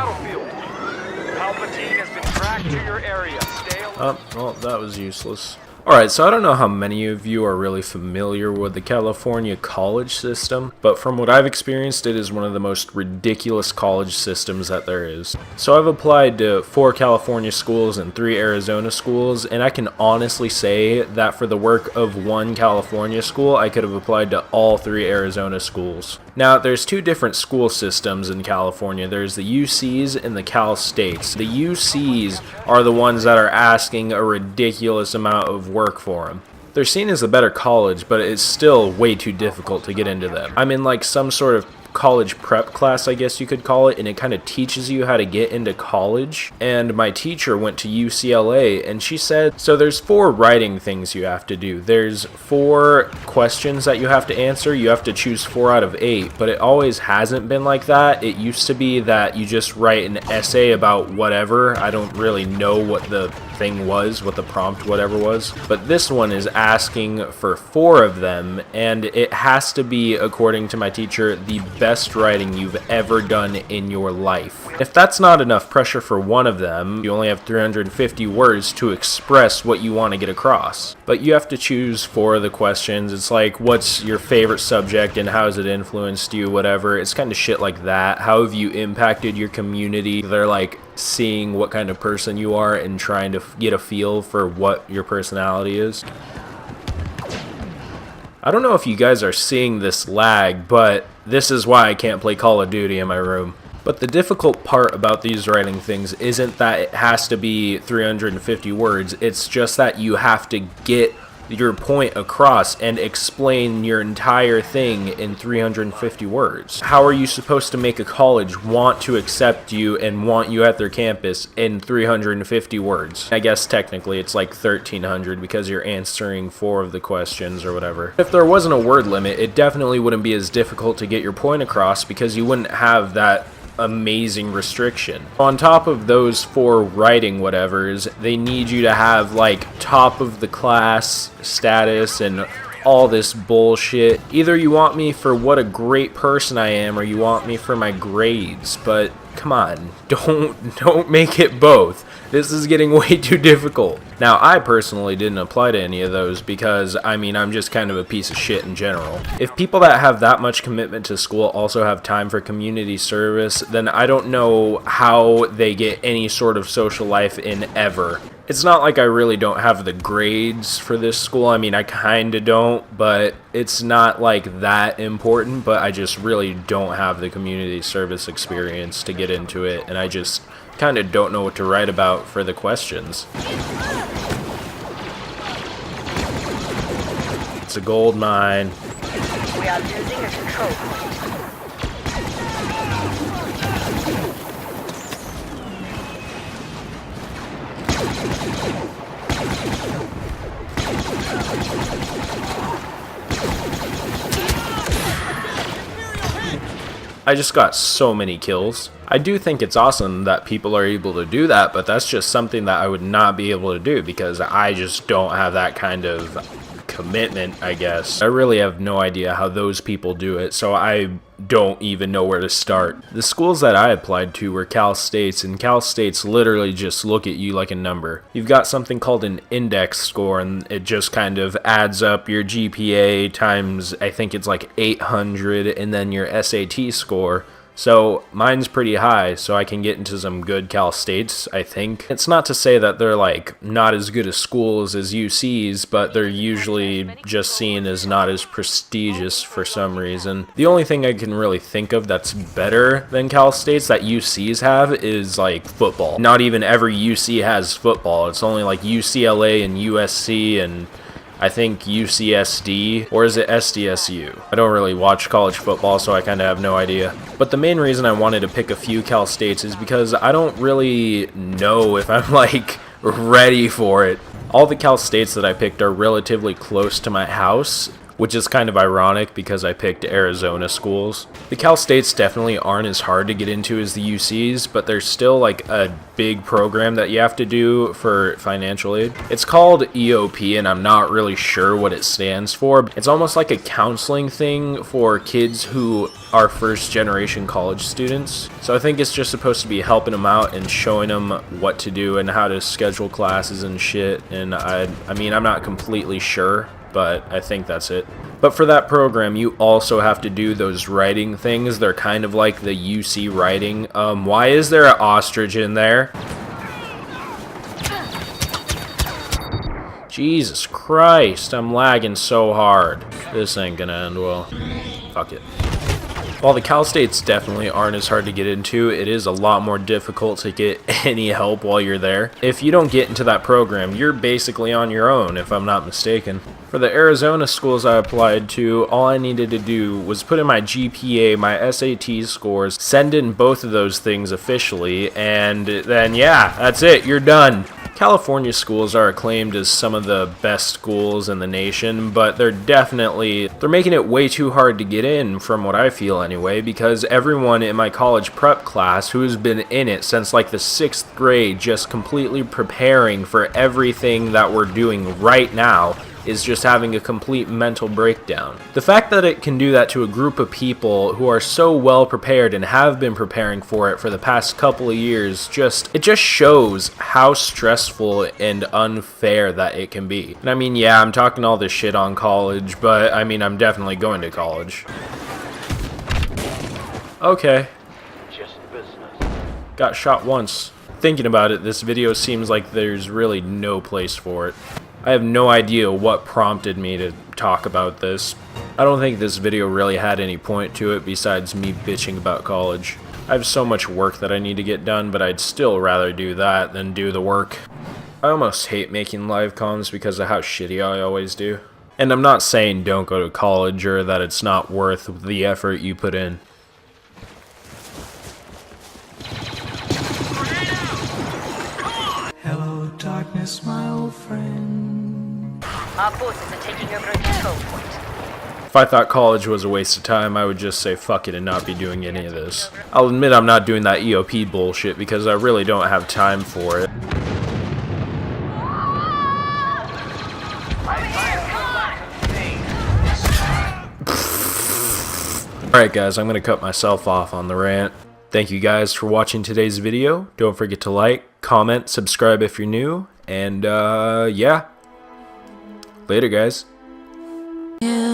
battlefield. Palpatine has been tracked to your area. Stay alert. Oh, well, that was useless. Alright, so I don't know how many of you are really familiar with the California college system, but from what I've experienced, it is one of the most ridiculous college systems that there is. So I've applied to 4 California schools and 3 Arizona schools, and I can honestly say that for the work of 1 California school, I could have applied to all 3 Arizona schools. Now, there's 2 different school systems in California. There's the UCs and the Cal States. The UCs are the ones that are asking a ridiculous amount of work for them. They're seen as a better college, but it's still way too difficult to get into them. I'm in like some sort of college prep class, I guess you could call it, and it kind of teaches you how to get into college. And my teacher went to UCLA, and she said, so there's 4 writing things you have to do. There's 4 questions that you have to answer. You have to choose 4 out of 8, but it always hasn't been like that. It used to be that you just write an essay about whatever. I don't really know what the thing was, what the prompt whatever was, but this one is asking for 4 of them, and it has to be, according to my teacher, the best writing you've ever done in your life. If that's not enough pressure for one of them, you only have 350 words to express what you want to get across. But you have to choose 4 of the questions. It's like, what's your favorite subject and how has it influenced you, whatever. It's kind of shit like that. How have you impacted your community? They're like seeing what kind of person you are and trying to get a feel for what your personality is. I don't know if you guys are seeing this lag, but this is why I can't play Call of Duty in my room. But the difficult part about these writing things isn't that it has to be 350 words, it's just that you have to get your point across and explain your entire thing in 350 words. How are you supposed to make a college want to accept you and want you at their campus in 350 words? I guess technically it's like 1300 because you're answering 4 of the questions or whatever. If there wasn't a word limit, it definitely wouldn't be as difficult to get your point across because you wouldn't have that amazing restriction. On top of those 4 writing whatevers, they need you to have like top of the class status and all this bullshit. Either you want me for what a great person I am or you want me for my grades, but come on, don't make it both. This is getting way too difficult. Now, I personally didn't apply to any of those because, I mean, I'm just kind of a piece of shit in general. If people that have that much commitment to school also have time for community service, then I don't know how they get any sort of social life in ever. It's not like I really don't have the grades for this school. I mean, I kinda don't, but it's not like that important, but I just really don't have the community service experience to get into it, and I just kind of don't know what to write about for the questions. It's a gold mine. We are losing control. I just got so many kills. I do think it's awesome that people are able to do that, but that's just something that I would not be able to do because I just don't have that kind of commitment, I guess. I really have no idea how those people do it, so I don't even know where to start. The schools that I applied to were Cal States, and Cal States literally just look at you like a number. You've got something called an index score, and it just kind of adds up your GPA times, I think it's like 800, and then your SAT score. So mine's pretty high, so I can get into some good Cal States, I think. It's not to say that they're like not as good as schools as UCs, but they're usually just seen as not as prestigious for some reason. The only thing I can really think of that's better than Cal States that UCs have is like football. Not even every UC has football. It's only like UCLA and USC and I think UCSD, or is it SDSU? I don't really watch college football, so I kind of have no idea. But the main reason I wanted to pick a few Cal States is because I don't really know if I'm like ready for it. All the Cal States that I picked are relatively close to my house. which is kind of ironic because I picked Arizona schools. The Cal States definitely aren't as hard to get into as the UCs, but there's still like a big program that you have to do for financial aid. It's called EOP, and I'm not really sure what it stands for. It's almost like a counseling thing for kids who are first generation college students. So I think it's just supposed to be helping them out and showing them what to do and how to schedule classes and shit. And I mean, I'm not completely sure, but I think that's it. But for that program, you also have to do those writing things. They're kind of like the UC writing. Why is there an ostrich in there? Jesus Christ, I'm lagging so hard. This ain't gonna end well. Fuck it. While the Cal States definitely aren't as hard to get into, it is a lot more difficult to get any help while you're there. If you don't get into that program, you're basically on your own, if I'm not mistaken. For the Arizona schools I applied to, all I needed to do was put in my GPA, my SAT scores, send in both of those things officially, and then yeah, that's it, you're done. California schools are acclaimed as some of the best schools in the nation, but they're making it way too hard to get in, from what I feel anyway, because everyone in my college prep class who has been in it since like the 6th grade, just completely preparing for everything that we're doing right now, is just having a complete mental breakdown. The fact that it can do that to a group of people who are so well prepared and have been preparing for it for the past couple of years, it just shows how stressful and unfair that it can be. And I mean, yeah, I'm talking all this shit on college, but I mean, I'm definitely going to college. Okay. Just business. Got shot once. Thinking about it, this video seems like there's really no place for it. I have no idea what prompted me to talk about this. I don't think this video really had any point to it besides me bitching about college. I have so much work that I need to get done, but I'd still rather do that than do the work. I almost hate making live comms because of how shitty I always do. And I'm not saying don't go to college or that it's not worth the effort you put in. Hello, darkness, my old friend. Our forces are taking over a control point. If I thought college was a waste of time, I would just say fuck it and not be doing any of this. I'll admit I'm not doing that EOP bullshit because I really don't have time for it. Alright guys, I'm going to cut myself off on the rant. Thank you guys for watching today's video. Don't forget to like, comment, subscribe if you're new, and yeah. Later guys. Yeah.